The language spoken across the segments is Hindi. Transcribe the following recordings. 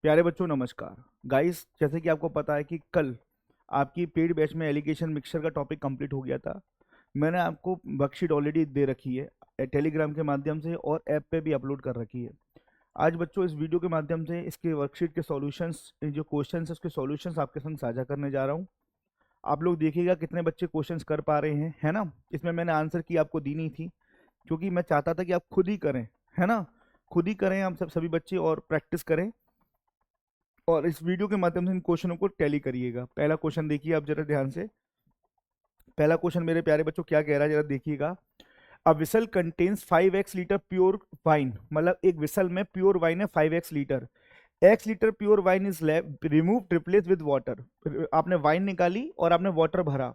प्यारे बच्चों नमस्कार। गाइस, जैसे कि आपको पता है कि कल आपकी पेड बैच में एलिगेशन मिक्सचर का टॉपिक कंप्लीट हो गया था। मैंने आपको वर्कशीट ऑलरेडी दे रखी है टेलीग्राम के माध्यम से और ऐप पे भी अपलोड कर रखी है। आज बच्चों इस वीडियो के माध्यम से इसके वर्कशीट के सॉल्यूशंस, जो क्वेश्चंस है उसके सॉल्यूशंस आपके संग साझा करने जा रहा हूँ। आप लोग देखिएगा कितने बच्चे क्वेश्चंस कर पा रहे हैं, है ना। इसमें मैंने आंसर की आपको दी नहीं थी क्योंकि मैं चाहता था कि आप खुद ही करें, है ना। खुद ही करें आप सभी बच्चे और प्रैक्टिस करें और इस वीडियो के माध्यम से इन क्वेश्चनों को टैली करिएगा। पहला क्वेश्चन देखिए आप जरा ध्यान से। पहला क्वेश्चन मेरे प्यारे बच्चों क्या कह रहा है, जरा देखिएगा। अ whistle contains 5x litre pure wine, मतलब एक विसल में प्योर वाइन है 5x litre. x litre pure wine is remove replace with water. आपने वाइन निकाली और आपने वाटर भरा।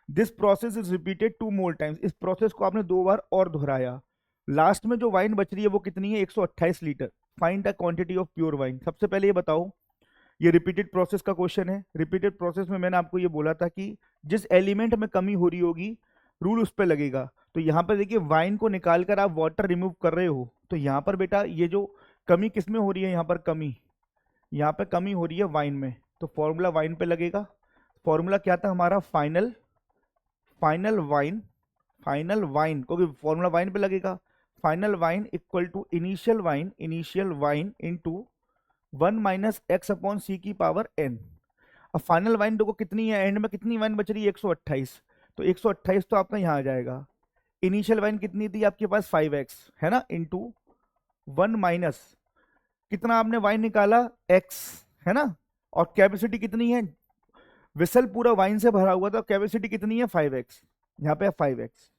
This process is repeated 2 more times. इस प्रोसेस को आपने 2 बार और दोहराया। लास्ट में जो वाइन बच रही है वो कितनी है, 128 litre. Find the quantity of pure wine. सबसे पहले ये बताओ, ये रिपीटेड प्रोसेस का क्वेश्चन है। रिपीटेड प्रोसेस में मैंने आपको ये बोला था कि जिस एलिमेंट में कमी हो रही होगी रूल उस पर लगेगा। तो यहाँ पर देखिए वाइन को निकालकर आप वाटर रिमूव कर रहे हो, तो यहाँ पर बेटा ये जो कमी किस में हो रही है, यहाँ पर कमी, यहाँ पे कमी हो रही है वाइन में, तो फॉर्मूला वाइन पे लगेगा। फॉर्मूला क्या था हमारा, final final wine, final wine क्योंकि फॉर्मूला वाइन पे लगेगा। Final wine equal to initial wine into 1 - x/c की पावर n। अब फाइनल वाइन देखो कितनी है, एंड में कितनी वाइन बच रही है, 128। तो 128 तो आपका यहाँ आ जाएगा। इनिशियल वाइन कितनी थी आपके पास, 5x है ना, इंटू 1 - कितना आपने वाइन निकाला, x, है ना। और कैपेसिटी कितनी है, विसल पूरा वाइन से भरा हुआ था, कैपेसिटी कितनी है 5x, यहाँ पे 5x।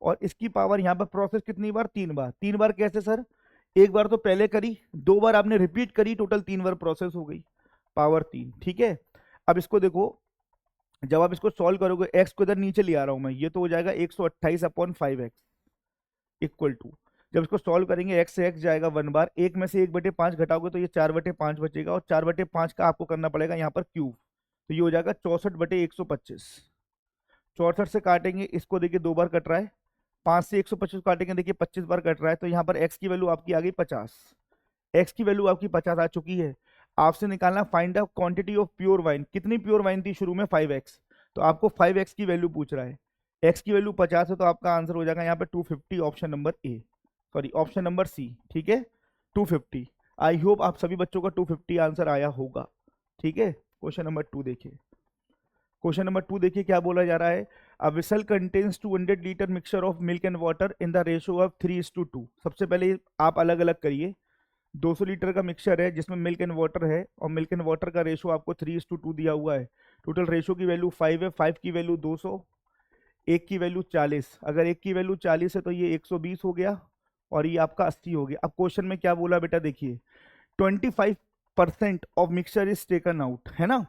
और इसकी पावर यहाँ पर प्रोसेस कितनी बार, 3 बार। 3 बार कैसे सर, एक बार तो पहले करी, 2 बार आपने रिपीट करी, टोटल 3 बार प्रोसेस हो गई, पावर 3। ठीक है। अब इसको देखो, जब आप इसको सॉल्व करोगे, एक्स को इधर नीचे ले आ रहा हूं मैं, ये तो हो जाएगा 128/5x इक्वल टू, जब इसको सॉल्व करेंगे एक्स से एक्स जाएगा 1 बार, एक में से 1/5 घटाओगे तो ये 4/5 बचेगा, और 4/5 का आपको करना पड़ेगा यहाँ पर क्यूब, तो ये हो जाएगा 64/125। 64 से काटेंगे इसको, देखिए 2 बार कट रहा है, 5 से 125 काटेंगे, देखिए 25 बार कट रहा है, तो यहाँ पर x की वैल्यू आपकी आ गई 50। x की वैल्यू आपकी 50 आ चुकी है। आपसे निकालना find the quantity of pure wine. कितनी प्योर वाइन थी शुरू में, 5x, तो आपको 5x की वैल्यू पूछ रहा है। x की वैल्यू 50 है तो आपका आंसर हो जाएगा यहाँ पे 250, option number A, sorry option number C. ठीक है, 250। आई होप आप सभी बच्चों का 250 आंसर आया होगा। ठीक है, क्वेश्चन नंबर 2 देखिए। क्वेश्चन नंबर 2 देखिए क्या बोला जा रहा है। अ whistle contains 200 litre mixture of milk and water in the ratio of 3:2। सबसे पहले आप अलग अलग करिए। 200 लीटर का मिक्सचर है जिसमें मिल्क एंड वाटर है, और मिल्क एंड वाटर का रेशियो आपको 3:2 दिया हुआ है। टोटल रेशियो की वैल्यू 5 है, 5 की वैल्यू 200, एक की वैल्यू 40। अगर एक की वैल्यू 40 है तो ये 120 हो गया, और ये आपका 80 हो गया। अब क्वेश्चन में क्या बोला बेटा, देखिए 25% of mixture is taken out, है ना।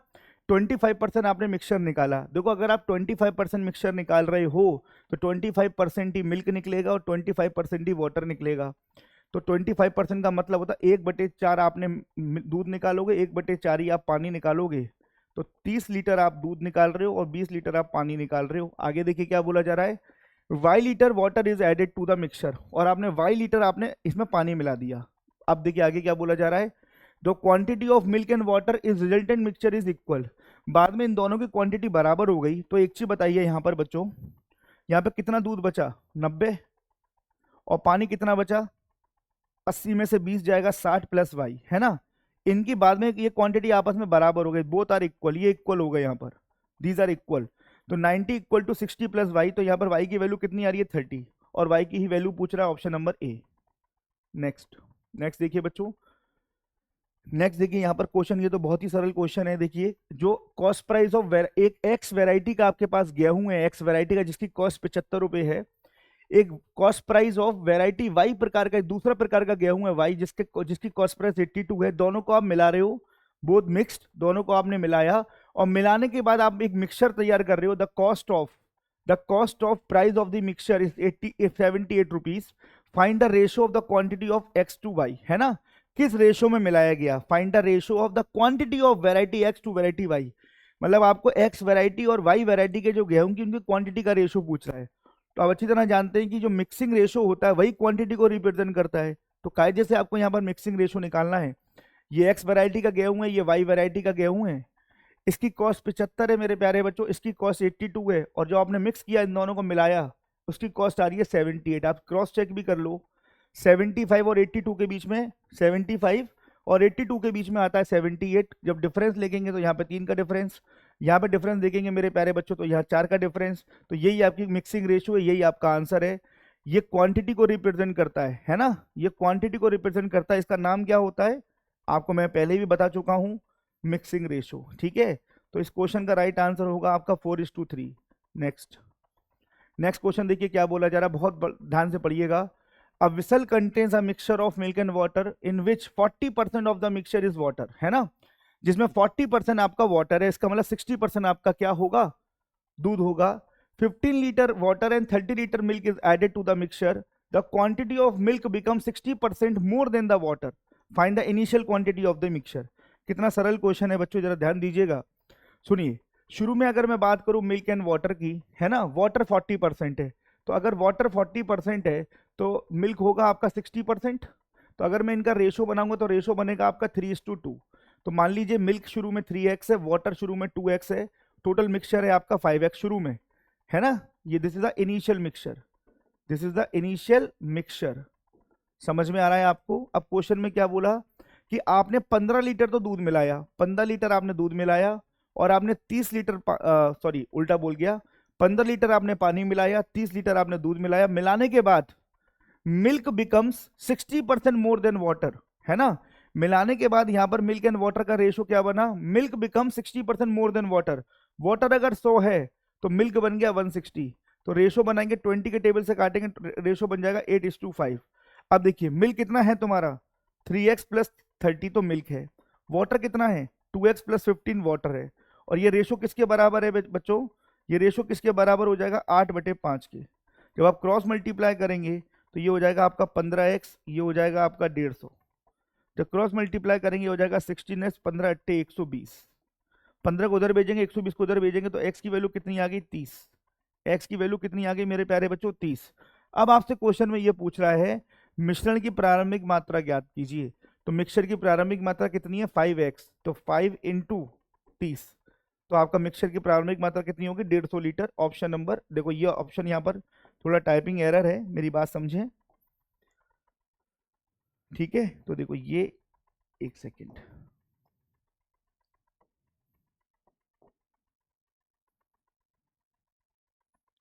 25% आपने मिक्सचर निकाला। देखो अगर आप 25% मिक्सचर निकाल रहे हो तो 25% ही मिल्क निकलेगा और 25% ही वाटर निकलेगा। तो 25% का मतलब होता है 1/4 आपने दूध निकालोगे, 1/4 ही आप पानी निकालोगे। तो 30 लीटर आप दूध निकाल रहे हो और 20 लीटर आप पानी निकाल रहे हो। आगे देखिए क्या बोला जा रहा है, Y litre water is added to the mixture, और आपने वाई लीटर आपने इसमें पानी मिला दिया। अब देखिए आगे क्या बोला जा रहा है, the quantity of milk and water is resultant mixture is equal. बाद में इन दोनों की क्वांटिटी बराबर हो गई, तो एक चीज बताइए यहाँ पर बच्चों, यहाँ पे कितना दूध बचा, 90, और पानी कितना बचा, 80 में से 20 जाएगा 60 प्लस वाई, है ना। इनकी बाद में ये क्वांटिटी आपस में बराबर हो गई, बोथ आर इक्वल, ये इक्वल हो गए यहाँ पर, दीज आर इक्वल। तो 90 इक्वल टू 60 प्लस वाई, तो यहाँ पर वाई की वैल्यू कितनी आ रही है, 30, और वाई की ही वैल्यू पूछ रहा है, ऑप्शन नंबर ए। नेक्स्ट, नेक्स्ट देखिए बच्चों, नेक्स्ट देखिए यहाँ पर क्वेश्चन, ये तो बहुत ही सरल क्वेश्चन है। देखिए जो कॉस्ट प्राइस ऑफ एक एक्स वेराइटी का आपके पास गेहूं है, एक्स वेराइटी का जिसकी कॉस्ट 75 रुपए है, एक cost price of variety Y प्रकार का दूसरा प्रकार का गेहूं है वाई, जिसकी कॉस्ट प्राइस 82 है। दोनों को आप मिला रहे हो, बोथ मिक्स्ड, दोनों को आपने मिलाया, और मिलाने के बाद आप एक मिक्सचर तैयार कर रहे हो। The cost of price of the mixture is 78 rupees. Find the ratio of the quantity of x to y, है ना, किस रेशियो में मिलाया गया। Find the ratio of the quantity of variety x to variety y, मतलब आपको एक्स वेराइटी और वाई वेराइटी के जो गेहूं की उनकी क्वांटिटी का रेशियो पूछ रहा है। तो आप अच्छी तरह जानते हैं कि जो मिक्सिंग रेशियो होता है वही क्वांटिटी को रिप्रेजेंट करता है। तो कायदे से आपको यहाँ पर मिक्सिंग रेशियो निकालना है। ये एक्स वैरायटी का गेहूं है, ये वाई वैरायटी का गेहूं है। इसकी कॉस्ट 75 है मेरे प्यारे बच्चों, इसकी कॉस्ट 82 है, और जो आपने मिक्स किया इन दोनों को मिलाया उसकी कॉस्ट आ रही है 78। आप क्रॉस चेक भी कर लो, 75 और 82 के बीच में, 75 और 82 के बीच में आता है 78। जब डिफरेंस लिखेंगे तो यहाँ पे 3 का डिफरेंस, यहाँ पे डिफरेंस देखेंगे मेरे प्यारे बच्चों तो यहाँ 4 का डिफरेंस। तो यही आपकी मिक्सिंग रेशियो है, यही आपका आंसर है। ये क्वांटिटी को रिप्रेजेंट करता है ना, ये क्वांटिटी को रिप्रेजेंट करता है। इसका नाम क्या होता है आपको मैं पहले भी बता चुका हूं, मिक्सिंग रेशियो। ठीक है, तो इस क्वेश्चन का राइट आंसर होगा आपका 4:3। नेक्स्ट नेक्स्ट क्वेश्चन देखिए क्या बोला जा रहा है, बहुत ध्यान से पढ़िएगा। अ whistle contains a mixture of milk and water in which 40% of the mixture is water, है ना, जिसमें 40% आपका वाटर है, इसका मतलब 60% आपका क्या होगा, दूध होगा। 15 litre water and 30 litre milk is added to the mixture, the quantity of milk become 60% more than the water, find the initial quantity of the mixture. कितना सरल क्वेश्चन है बच्चों, जरा ध्यान दीजिएगा। सुनिए, शुरू में अगर मैं बात करूं मिल्क एंड वाटर की, है ना, वाटर 40% है, तो अगर वाटर 40% है तो मिल्क होगा आपका 60%। तो अगर मैं इनका रेशो बनाऊंगा तो रेशो बनेगा आपका 3:2। तो मान लीजिए मिल्क शुरू में 3x है, वाटर शुरू में 2x है, टोटल मिक्सचर है आपका 5x शुरू में, है ना। ये this is the initial mixture, this is the initial mixture. समझ में आ रहा है आपको। अब क्वेश्चन में क्या बोला कि आपने 15 लीटर तो दूध मिलाया, 15 लीटर आपने दूध मिलाया, और आपने 30 लीटर सॉरी उल्टा बोल गया, 15 लीटर आपने पानी मिलाया, 30 लीटर आपने दूध मिलाया। मिलाने के बाद milk becomes 60% more then water, है ना। मिलाने के बाद यहां पर मिल्क एंड वाटर का रेशो क्या बना, milk become 60% more then water. Water अगर 100 है तो मिल्क बन गया 160। तो रेशो बनाएंगे 20 के टेबल से काटेंगे, रेशो बन जाएगा 8:5। अब देखिए मिल्क कितना है तुम्हारा, 3x प्लस 30 तो मिल्क है, वाटर कितना है 2x प्लस 15 वाटर है, और ये रेशो किसके बराबर है बच्चों, ये रेशो किसके बराबर हो जाएगा 8/5 के। जब आप क्रॉस मल्टीप्लाई करेंगे तो ये हो जाएगा आपका 15x, ये हो जाएगा आपका 150। जब क्रॉस मल्टीप्लाई करेंगे हो जाएगा 16x, 15 अट्टे 120, 15 को उधर भेजेंगे 120 को उधर भेजेंगे तो x की वैल्यू कितनी आ गई 30। x की वैल्यू कितनी आ गई मेरे प्यारे बच्चों 30। अब आपसे क्वेश्चन में ये पूछ रहा है मिश्रण की प्रारंभिक मात्रा ज्ञात कीजिए। तो मिक्सचर की प्रारंभिक मात्रा कितनी है 5x, तो 5 इंटू 30, तो आपका मिक्सचर की प्रारंभिक मात्रा कितनी होगी 150 लीटर। ऑप्शन नंबर, देखो ये ऑप्शन यहाँ पर थोड़ा टाइपिंग एरर है, मेरी बात समझें, ठीक है। तो देखो ये, एक सेकेंड,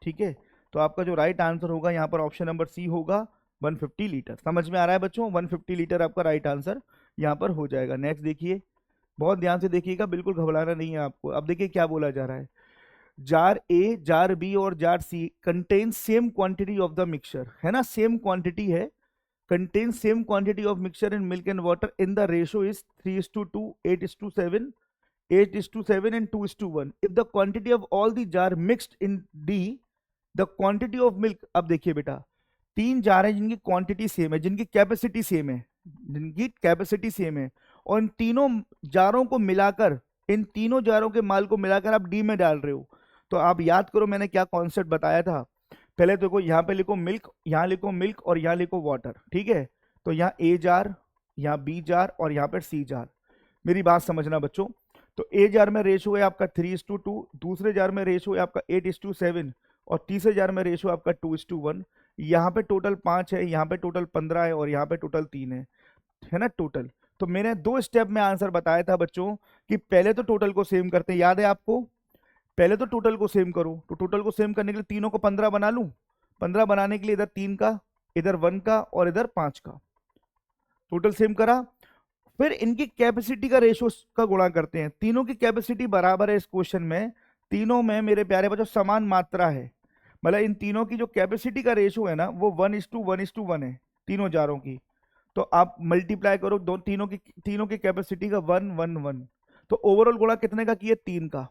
ठीक है। तो आपका जो राइट आंसर होगा यहाँ पर ऑप्शन नंबर सी होगा 150 लीटर। समझ में आ रहा है बच्चों, 150 लीटर आपका राइट आंसर यहाँ पर हो जाएगा। नेक्स्ट देखिए, बहुत ध्यान से देखिएगा, बिल्कुल घबराना नहीं है आपको। अब देखिए क्या बोला जा रहा है, जार ए, जार बी और jar C contain same quantity of the mixture, है ना, सेम क्वांटिटी है, contain same quantity of mixture in milk and water in the ratio is 3:2, 8:7, 8:7 and 2:1। if the quantity of all the jar mixed in D, the quantity of milk। अब देखिए बेटा, 3 जार हैं जिनकी क्वांटिटी सेम है, जिनकी कैपेसिटी सेम है, जिनकी कैपेसिटी सेम है, और इन तीनों जारों को मिलाकर, इन तीनों जारों के माल को मिलाकर आप डी में डाल रहे हो। तो आप याद करो मैंने क्या कॉन्सेप्ट बताया था। पहले देखो यहाँ पे लिखो मिल्क, यहाँ लिखो मिल्क और यहाँ लिखो वाटर, ठीक है। तो यहाँ ए जार, यहाँ बी जार और यहाँ पर सी जार। मेरी बात समझना बच्चों, तो ए जार में रेशो है आपका 3:2, दूसरे जार में रेशो है आपका 8:7, और तीसरे जार में रेशो आपका 2:1। यहाँ पे टोटल 5 है, यहाँ पे टोटल 15 है, और यहाँ पे टोटल 3 है ना टोटल। तो मैंने 2 स्टेप में आंसर बताया था बच्चों कि पहले तो टोटल को सेम करते हैं, याद है आपको, पहले तो टोटल को सेम करो। तो टोटल को सेम करने के लिए तीनों को 15 बना लूं, 15 बनाने के लिए इधर 3 का, इधर 1 का और इधर 5 का, टोटल सेम करा। फिर इनकी कैपेसिटी का रेशो का गुणा करते हैं, तीनों की कैपेसिटी बराबर है इस क्वेश्चन में, तीनों में मेरे प्यारे बच्चों समान मात्रा है, मतलब इन तीनों की जो कैपेसिटी का रेशो है ना वो 1:1:1 है तीनों जारों की। तो आप मल्टीप्लाई करो दो, तीनों की कैपेसिटी का 1:1:1, तो ओवरऑल गुणा कितने का किए 3 का।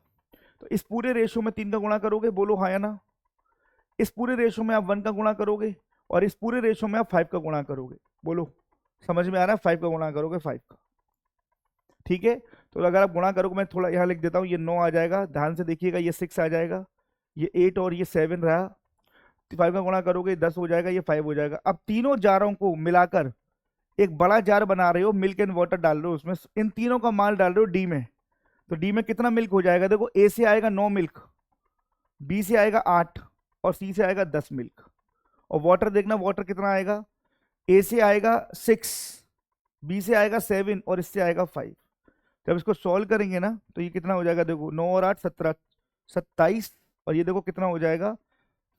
तो इस पूरे रेशो में 3 का गुणा करोगे, बोलो हाँ या ना। इस पूरे रेशो में आप 1 का गुणा करोगे, और इस पूरे रेशो में आप 5 का गुणा करोगे, बोलो समझ में आ रहा है, 5 का गुणा करोगे 5 का, ठीक है। तो अगर आप गुणा करोगे, मैं थोड़ा यहाँ लिख देता हूँ, ये 9 आ जाएगा, ध्यान से देखिएगा, ये 6 आ जाएगा, ये 8 और ये 7 रहा, 5 का गुणा करोगे 10 हो जाएगा, ये 5 हो जाएगा। अब तीनों जारों को मिलाकर एक बड़ा जार बना रहे हो, मिल्क एंड वाटर डाल रहे हो उसमें, इन तीनों का माल डाल रहे हो डी में, तो डी में कितना मिल्क हो जाएगा? देखो ए से आएगा 9 मिल्क, बी से आएगा 8 और सी से आएगा 10 मिल्क। और वाटर देखना, वाटर कितना आएगा? ए से आएगा 6, बी से आएगा 7 और इससे आएगा 5। जब इसको सॉल्व करेंगे ना तो ये कितना हो जाएगा? देखो 9 और 8 17, 27, और ये देखो कितना हो जाएगा?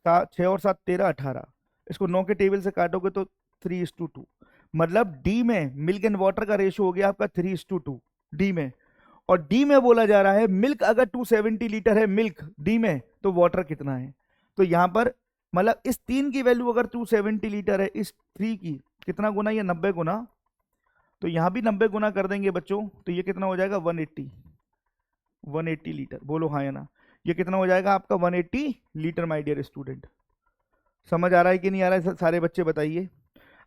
6 और 7 13, 18। इसको 9 के टेबल से काटोगे तो 3:2। मतलब डी में मिल्क एंड वाटर का रेशियो हो गया आपका 3:2 डी में। और डी में बोला जा रहा है मिल्क अगर 270 लीटर है मिल्क डी में, तो वाटर कितना है? तो यहां पर मतलब इस 3 की वैल्यू अगर 270 लीटर है, इस 3 की कितना गुना? ये 90 गुना। तो यहां भी 90 गुना कर देंगे बच्चों, तो ये कितना हो जाएगा? 180 लीटर। बोलो हाँ या ना? ये कितना हो जाएगा आपका? 180 लीटर माय डियर स्टूडेंट। समझ आ रहा है कि नहीं आ रहा है? सारे बच्चे बताइए।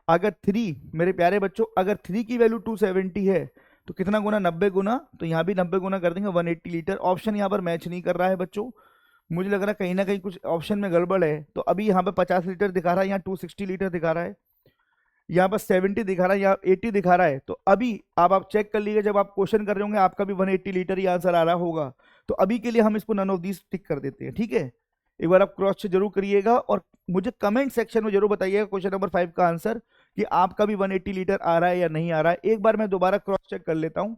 अगर 3, मेरे प्यारे बच्चों, अगर 3 की वैल्यू 270 है तो कितना गुना? 90 गुना। तो यहाँ भी 90 गुना कर देंगे, 180 लीटर। ऑप्शन यहाँ पर मैच नहीं कर रहा है बच्चों, मुझे लग रहा है कहीं ना कहीं कुछ ऑप्शन में गड़बड़ है। तो अभी यहाँ पे 50 लीटर दिखा रहा है, यहाँ 260 लीटर दिखा रहा है, यहाँ पर 70 दिखा रहा है, यहाँ 80 दिखा रहा है। तो अभी आप चेक कर लीजिए, जब आप क्वेश्चन कर रहे होंगे आपका भी 180 लीटर ही आंसर आ रहा होगा। तो अभी के लिए हम इसको नन ऑफ दीज टिक कर देते हैं, ठीक है? एक बार आप क्रॉस चेक जरूर करिएगा और मुझे कमेंट सेक्शन में जरूर बताइएगा क्वेश्चन नंबर 5 का आंसर कि आपका भी 180 लीटर आ रहा है या नहीं आ रहा है। एक बार मैं दोबारा क्रॉस चेक कर लेता हूं।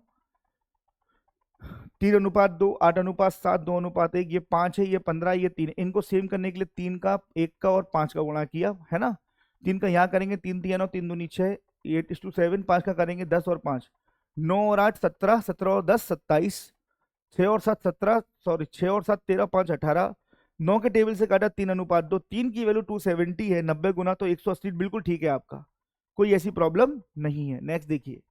3:2, 8:7, 2:1, ये 5 है, ये 15, ये 3। इनको सेम करने के लिए 3 का, 1 का और 5 का गुणा किया है ना। 3 का यहाँ करेंगे, 3 3 9, 3 दूनी 6, 8:7। 5 का करेंगे 10 और 5, 9 और 8 17, 17 और 10 27, 6 और 7 17, सॉरी 6 और 7 13, 5 18। 9 के टेबल से काटा 3:2। 3 की वैल्यू 270 है, 90 गुना तो 180, बिल्कुल ठीक है आपका, कोई ऐसी प्रॉब्लम नहीं है। नेक्स्ट देखिए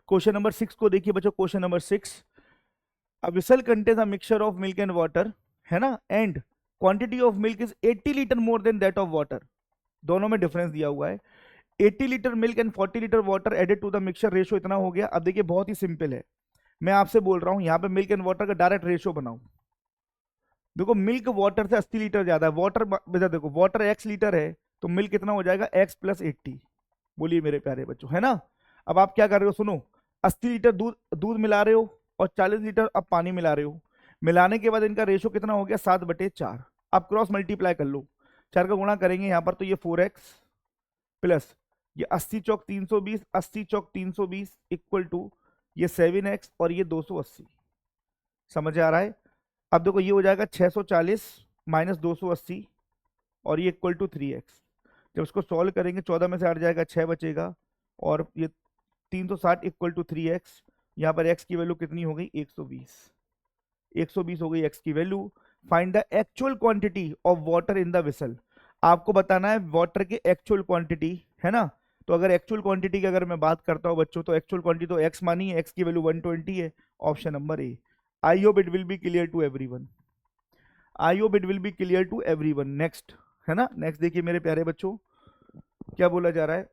क्वेश्चन नंबर 6 को देखिए बच्चों। Question number 6, a vessel contains a mixture of milk and water, है ना, and quantity of milk is 80 litre more than that of water. दोनों में डिफरेंस दिया हुआ है। 80 litre milk and 40 litre water added to the mixture ratio इतना हो गया। अब देखिए बहुत ही सिंपल है, मैं आपसे बोल रहा हूं यहाँ पे मिल्क एंड वाटर का डायरेक्ट रेशियो बनाओ। देखो मिल्क वाटर से 80 लीटर ज्यादा है, वाटर देखो वाटर x लीटर है तो मिल्क कितना हो जाएगा? x plus 80। बोलिए मेरे प्यारे बच्चों, है ना। अब आप क्या कर रहे हो? सुनो, 80 लीटर दूध दूध मिला रहे हो और 40 लीटर अब पानी मिला रहे हो। मिलाने के बाद इनका रेशियो कितना हो गया? 7/4। आप क्रॉस मल्टीप्लाई कर लो, 4 का गुणा करेंगे यहाँ पर तो ये 4x प्लस ये 80 चौक 320, 80 चौक 320 इक्वल टू ये 7x और ये 280। समझ आ रहा है? अब देखो ये हो जाएगा 640 माइनस 280 और ये इक्वल टू 3x। जब इसको सॉल्व करेंगे 14 में से 8 जाएगा, 6 बचेगा और ये 360 इक्वल टू 3x। यहाँ पर x की वैल्यू कितनी हो गई? 120। 120 हो गई x की value. Find the actual quantity of water in the vessel. आपको बताना है वाटर की एक्चुअल क्वांटिटी, है ना। तो अगर एक्चुअल क्वांटिटी की अगर मैं बात करता हूँ बच्चों, तो एक्चुअल क्वांटिटी तो x मानी है, x की वैल्यू 120 है। Option number A. I hope it will be clear to everyone. I hope it will be clear to everyone. Next, है ना। नेक्स्ट देखिए मेरे प्यारे बच्चों क्या बोला जा रहा है।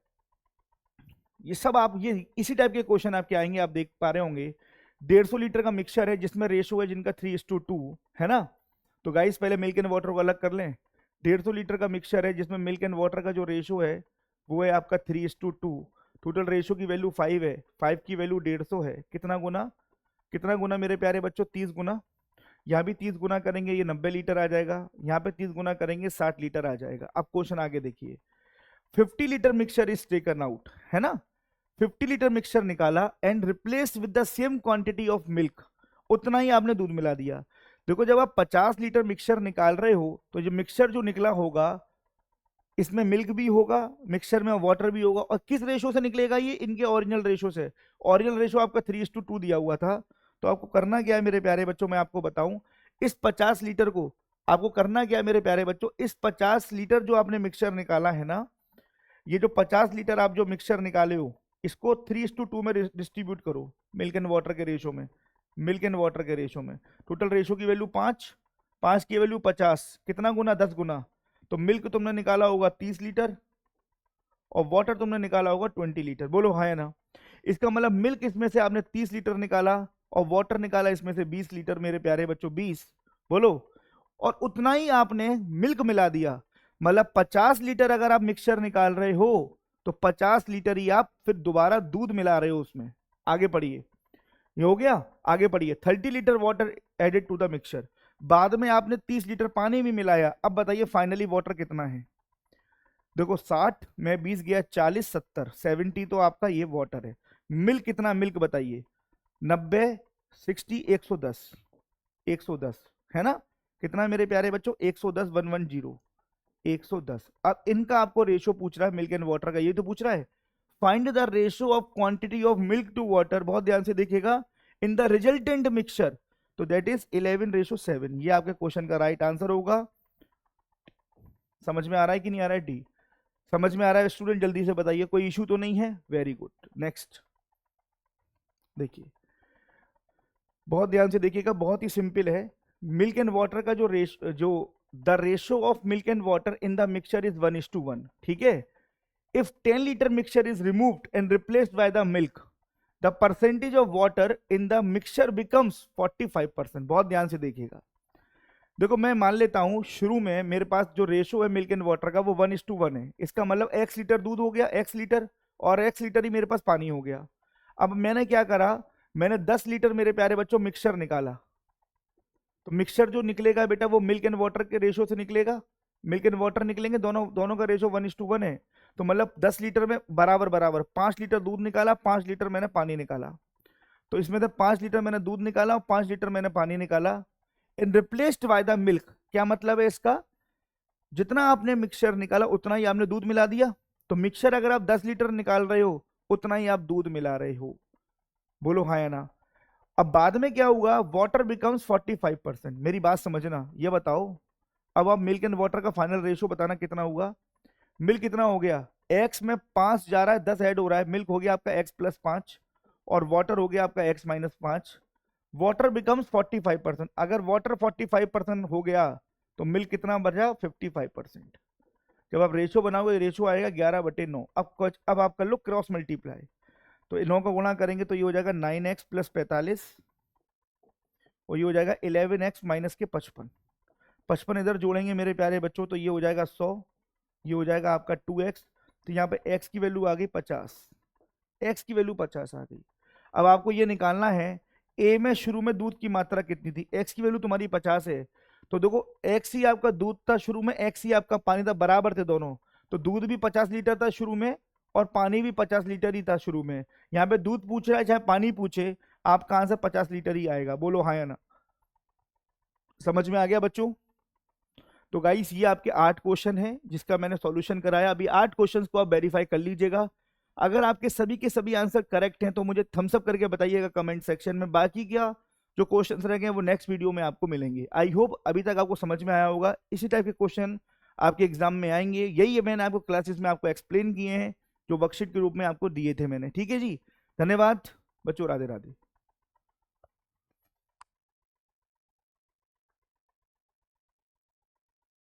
ये सब आप ये इसी टाइप के क्वेश्चन आपके आएंगे, आप देख पा रहे होंगे। 150 लीटर का मिक्सचर है जिसमें रेशो है जिनका 3:2, है ना। तो गाइस पहले मिल्क एंड वाटर को अलग कर लें। 150 लीटर का मिक्सचर है जिसमें मिल्क एंड वाटर का जो रेशो है वो है आपका 3:2। टोटल रेशो की वैल्यू 5 है, 5 की वैल्यू 150 है। कितना गुना? कितना गुना मेरे प्यारे बच्चों? 30 गुना। यहाँ भी 30 गुना करेंगे ये 90 लीटर आ जाएगा, यहाँ पे 30 गुना करेंगे 60 लीटर आ जाएगा। अब क्वेश्चन आगे देखिए। 50 litre mixture is taken out, है ना। 50 लीटर मिक्सचर निकाला and replace with the same quantity of milk. उतना ही आपने दूध मिला दिया। देखो जब आप 50 लीटर मिक्सचर निकाल रहे हो तो जो मिक्सचर जो निकला होगा इसमें मिल्क भी होगा, मिक्सचर में वाटर भी होगा। और किस रेशो से निकलेगा? ये इनके ओरिजिनल रेशो से। ओरिजिनल रेशो आपका 3:2 दिया हुआ था। तो आपको करना क्या है मेरे प्यारे बच्चों, मैं आपको बताऊं। इस 50 लीटर को आपको करना क्या है मेरे प्यारे बच्चों, इस 50 लीटर जो आपने मिक्सचर निकाला है ना, ये जो 50 लीटर आप जो मिक्सचर निकाले हो इसको 3:2 में डिस्ट्रीब्यूट करो मिल्क एंड वाटर के रेशो में। मिल्क एंड वाटर के रेशो में टोटल रेशो की वैल्यू 5, 5 की वैल्यू 50। कितना गुना? 10 गुना। तो मिल्क तुमने निकाला होगा 30 लीटर और वाटर तुमने निकाला होगा 20 लीटर। बोलो हाँ या ना। इसका मतलब मिल्क इसमें से आपने 30 लीटर निकाला और वाटर निकाला इसमें से 20 लीटर मेरे प्यारे बच्चों, 20। बोलो, और उतना ही आपने मिल्क मिला दिया। मतलब 50 लीटर अगर आप मिक्सचर निकाल रहे हो तो 50 लीटर ही आप फिर दोबारा दूध मिला रहे हो उसमें। आगे पढ़िए, ये हो गया। आगे पढ़िए, 30 litre water added to the mixture, बाद में आपने 30 लीटर पानी भी मिलाया। अब बताइए फाइनली वाटर कितना है। देखो 60 में 20 गया 40, 70, 70 तो आपका ये वाटर है। मिल्क कितना, मिल्क बताइए, 90, 60, 110, 110 है ना। कितना मेरे प्यारे बच्चों, 110, 110, 110। अब इनका आपको रेशियो पूछ रहा है मिल्क एंड वाटर का, ये तो पूछ रहा है। Find the ratio of quantity of milk to water, बहुत ध्यान से देखिएगा, इन द रिजल्टेंट मिक्सचर, तो दैट इज 11:7। ये आपके क्वेश्चन का राइट आंसर होगा। समझ में आ रहा है कि नहीं आ रहा है डी? समझ में आ रहा है स्टूडेंट, जल्दी से बताइए, कोई इशू तो नहीं है? Very good. नेक्स्ट देखिए, बहुत ध्यान से देखिएगा, बहुत ही सिंपल है। मिल्क एंड वाटर का the ratio of milk and water in the mixture is 1:1, ठीक है। If 10 litre mixture is removed and replaced by the milk, the percentage of water in the mixture becomes 45%। बहुत ध्यान से देखिएगा। देखो मैं मान लेता हूं शुरू में मेरे पास जो रेशियो है मिल्क एंड वाटर का वो 1:1 है। इसका मतलब x लीटर दूध हो गया, x लीटर, और x लीटर ही मेरे पास पानी हो गया। अब मैंने क्या करा, मैंने 10 लीटर मेरे प्यारे बच्चों मिक्सचर निकाला। तो मिक्सचर जो निकलेगा बेटा वो मिल्क एंड वाटर के रेशियो से निकलेगा। मिल्क एंड वाटर निकलेंगे, दोनों दोनों का रेशियो 1:1 है। तो मतलब 10 लीटर में बराबर बराबर 5 लीटर दूध निकाला, 5 लीटर मैंने पानी निकाला। तो इसमें से 5 लीटर मैंने दूध निकाला और 5 लीटर मैंने पानी निकाला। इन रिप्लेस्ड बाय द मिल्क, क्या मतलब है इसका, जितना आपने मिक्सचर निकाला उतना ही आपने दूध मिला दिया। तो मिक्सचर अगर आप 10 लीटर निकाल रहे हो उतना ही आप दूध मिला रहे हो। बोलो हाँ या ना। अब बाद में क्या हुआ, वाटर बिकम्स 45%। मेरी बात समझना, ये बताओ अब आप मिल्क एंड वाटर का फाइनल रेशियो बताना कितना हुआ। मिल्क कितना हो गया, x में 5 जा रहा है, 10 ऐड हो रहा है, मिल्क हो गया आपका x+5 और वाटर हो गया आपका x-5। Water becomes 45%। अगर वाटर 45% हो गया तो मिल्क कितना बचा, 55%। जब आप रेशियो बनाओगे रेशियो आएगा 11/9। अब आप कर लो क्रॉस मल्टीप्लाई, तो इन 9 को गुणा करेंगे तो ये हो जाएगा 9x + 45 और ये हो जाएगा 11x - के 55। 55 इधर जोड़ेंगे मेरे प्यारे बच्चों तो ये हो जाएगा 100, ये हो जाएगा आपका 2x। तो यहाँ पे x की वैल्यू आ गई 50, x की वैल्यू 50 आ गई। अब आपको ये निकालना है a में शुरू में दूध की मात्रा कितनी थी, x की वैल्यू तुम्हारी 50 है। तो देखो x ही आपका दूध था शुरू में, x ही आपका पानी था, बराबर थे दोनों। तो दूध भी 50 लीटर था शुरू में और पानी भी 50 लीटर ही था शुरू में। यहाँ पे दूध पूछ रहा है चाहे पानी पूछे, आपका आंसर 50 लीटर ही आएगा। बोलो हाँ या ना। समझ में आ गया बच्चों? तो गाइस ये आपके 8 क्वेश्चन हैं जिसका मैंने सॉल्यूशन कराया। अभी 8 क्वेश्चंस को आप वेरीफाई कर लीजिएगा। अगर आपके सभी के सभी आंसर करेक्ट हैं तो मुझे थम्स अप करके बताइएगा कमेंट सेक्शन में। बाकी क्या जो क्वेश्चंस रह गए वो नेक्स्ट वीडियो में आपको मिलेंगे। आई होप अभी तक आपको समझ में आया होगा। इसी टाइप के क्वेश्चन आपके एग्जाम में आएंगे। यही मैंने आपको क्लासेस में आपको एक्सप्लेन किए हैं जो वर्कशीट के रूप में आपको दिए थे मैंने। ठीक है जी, धन्यवाद बच्चों, राधे राधे।